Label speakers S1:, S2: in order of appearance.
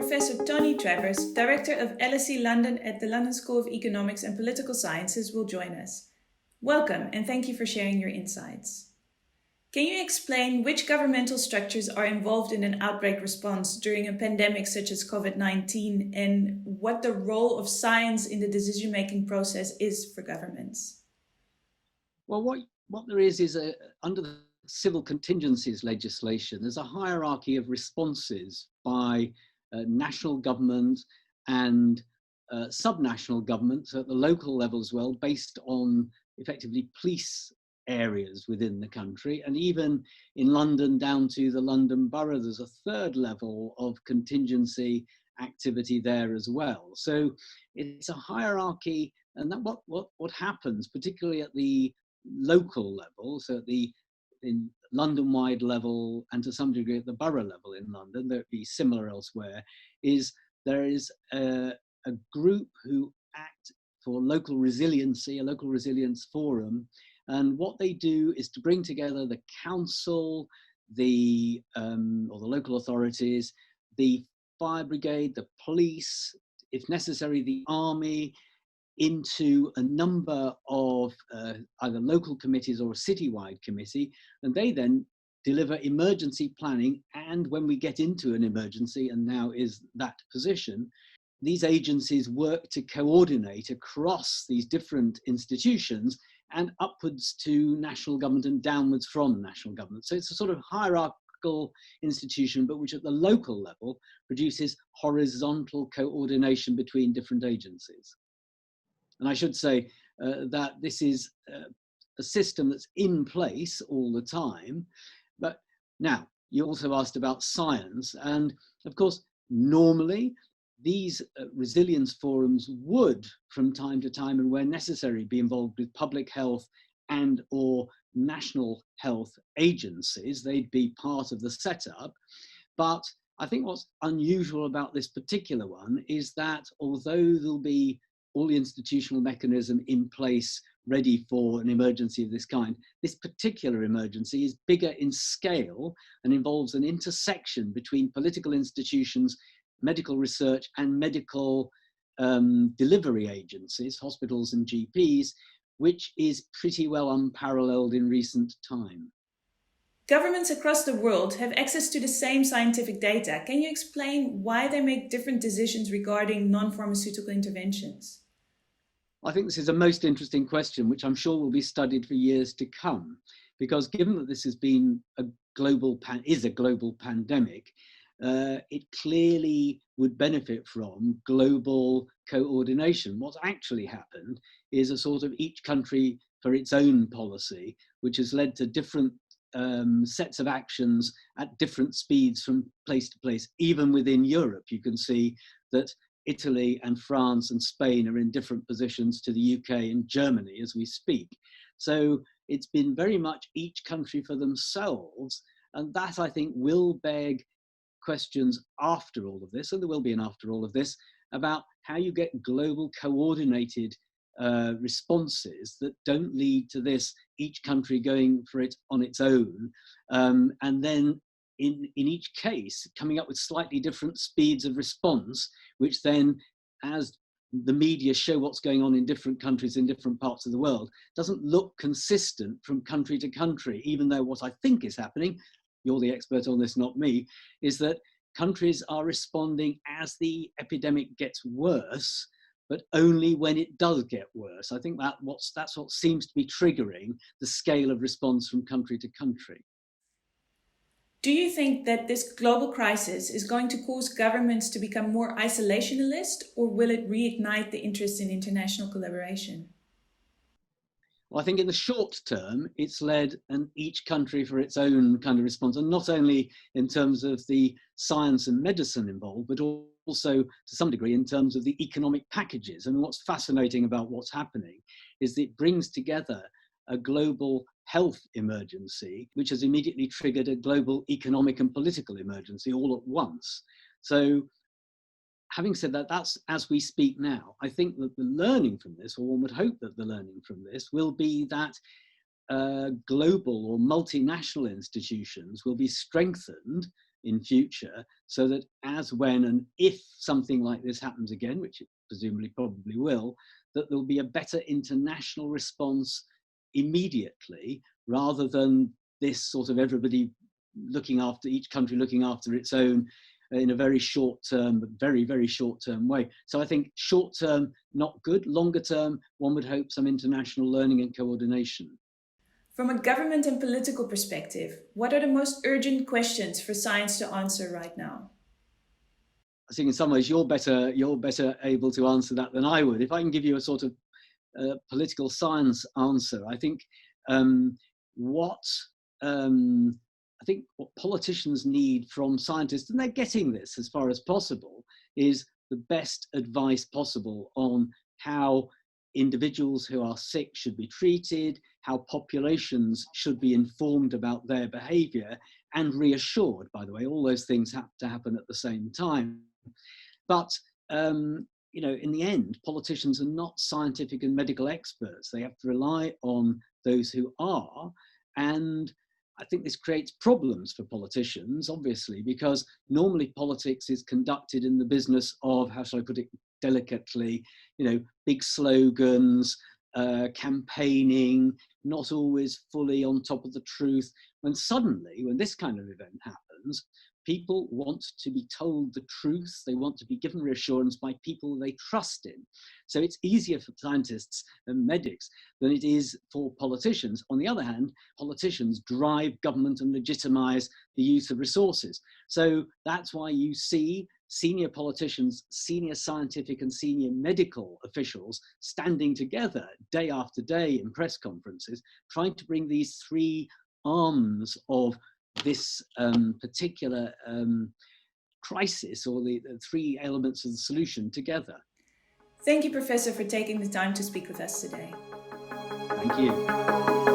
S1: Professor Tony Travers, Director of LSE London at the London School of Economics and Political Sciences, will join us. Welcome and thank you for sharing your insights. Can you explain which governmental structures are involved in an outbreak response during a pandemic such as COVID-19 and what the role of science in the decision-making process is for governments?
S2: Well, what there is under the civil contingencies legislation, there's a hierarchy of responses by national government and subnational governments at the local level as well, based on effectively police areas within the country. And even in London, down to the London Borough, there's a third level of contingency activity there as well. So it's a hierarchy, and that what happens, particularly at the local level, so at the in London-wide level and to some degree at the borough level in London, there'd be similar elsewhere, is there is a group who act for local resiliency, a local resilience forum, and what they do is to bring together the council, the or the local authorities, the fire brigade, the police, if necessary, the army, into a number of either local committees or a citywide committee, and they then deliver emergency planning. And when we get into an emergency, and now is that position, these agencies work to coordinate across these different institutions and upwards to national government and downwards from national government. So it's a sort of hierarchical institution, but which at the local level produces horizontal coordination between different agencies. And I should say that this is a system that's in place all the time. But now, you also asked about science. And of course, normally, these resilience forums would, from time to time and where necessary, be involved with public health and or national health agencies. They'd be part of the setup. But I think what's unusual about this particular one is that although there'll be all the institutional mechanism in place ready for an emergency of this kind, this particular emergency is bigger in scale and involves an intersection between political institutions, medical research and medical delivery agencies, hospitals and GPs, which is pretty well unparalleled in recent time.
S1: Governments across the world have access to the same scientific data. Can you explain why they make different decisions regarding non-pharmaceutical interventions?
S2: I think this is a most interesting question, which I'm sure will be studied for years to come, because given that this has been a global pandemic, it clearly would benefit from global coordination. What's actually happened is a sort of each country for its own policy, which has led to different sets of actions at different speeds from place to place. Even within Europe, you can see that Italy and France and Spain are in different positions to the UK and Germany as we speak. So it's been very much each country for themselves. And that, I think, will beg questions after all of this, and there will be an after all of this, about how you get global coordinated responses that don't lead to this, each country going for it on its own, and then in each case coming up with slightly different speeds of response, which then, as the media show what's going on in different countries in different parts of the world, doesn't look consistent from country to country, even though what I think is happening, you're the expert on this, not me, is that countries are responding as the epidemic gets worse, but only when it does get worse. I think that's what seems to be triggering the scale of response from country to country.
S1: Do you think that this global crisis is going to cause governments to become more isolationist, or will it reignite the interest in international collaboration?
S2: Well, I think in the short term, it's led each country for its own kind of response, and not only in terms of the science and medicine involved, but also to some degree in terms of the economic packages. And what's fascinating about what's happening is that it brings together a global health emergency, which has immediately triggered a global economic and political emergency all at once. So having said that, that's as we speak now. I think that the learning from this, or one would hope that the learning from this, will be that global or multinational institutions will be strengthened in future, so that as, when, and if something like this happens again, which it presumably probably will, that there'll be a better international response immediately, rather than this sort of everybody looking after, each country looking after its own in a very short term, but very, very short term way. So I think short term, not good. Longer term, one would hope some international learning and coordination.
S1: From a government and political perspective, what are the most urgent questions for science to answer right now?
S2: I think in some ways you're better able to answer that than I would. If I can give you a sort of political science answer, I think what politicians need from scientists, and they're getting this as far as possible, is the best advice possible on how individuals who are sick should be treated, how populations should be informed about their behaviour and reassured. By the way, all those things have to happen at the same time. But you know, in the end, politicians are not scientific and medical experts. They have to rely on those who are. And I think this creates problems for politicians, obviously, because normally politics is conducted in the business of, how shall I put it delicately, you know, big slogans, campaigning, not always fully on top of the truth. When suddenly, when this kind of event happens, people want to be told the truth. They want to be given reassurance by people they trust in. So it's easier for scientists and medics than it is for politicians. On the other hand, politicians drive government and legitimize the use of resources. So that's why you see senior politicians, senior scientific and senior medical officials standing together day after day in press conferences, trying to bring these three arms of this particular crisis, or the three elements of the solution, together.
S1: Thank you, Professor, for taking the time to speak with us today.
S2: Thank you.